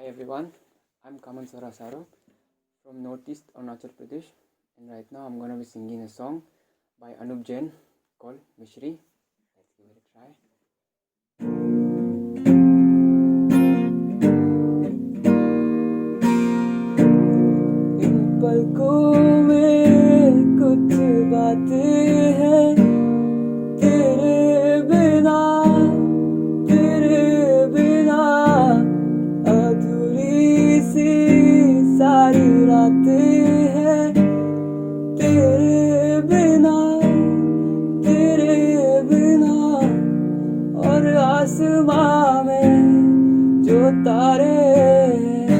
Hi everyone, I'm Kaman Sarasaro from Northeast Arunachal Pradesh, and right now I'm gonna be singing a song by Anup Jain called Mishri. Let's give it a try. इन पलकों में कुछ बातें हैं तेरे बिना अधूरी सी सारी रातें हैं तेरे बिना और आसमां में जो तारे हैं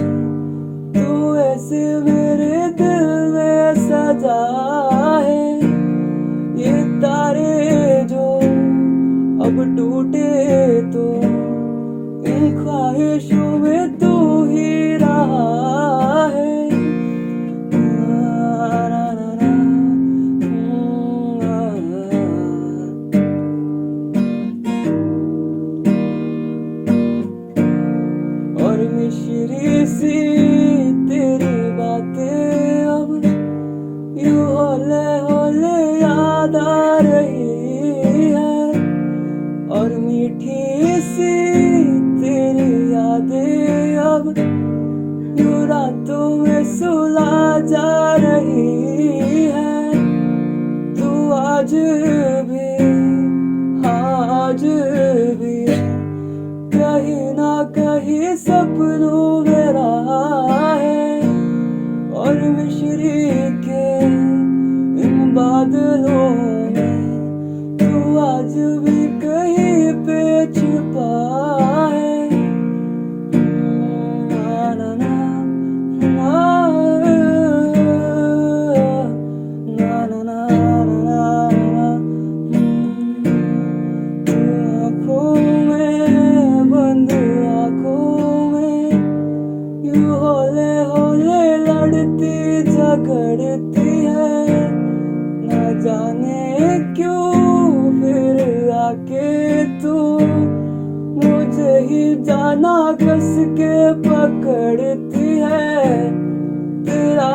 तू ऐसे मेरे दिल में सजा है ये तारे जो अब टूटे तो इन ख्वाहिशों में तू ही रहा है और मिश्री सी तेरी बातें अब यूं हौले हौले याद आ रही है और मीठी सी तेरी यादें अब यूं रातों में सुला जा रही है तू आज भी कहीं ना कहीं सपनों में रहा है और मिश्री के इन बादलों में तू आज भी कहीं पे छुपा है ना ना आँखों में बंद आँखों में यूं हौले हौले लड़ती झगड़ती है न जाने क्यों फिर आके तू मुझे ही जाना कस के पकड़ती है तेरा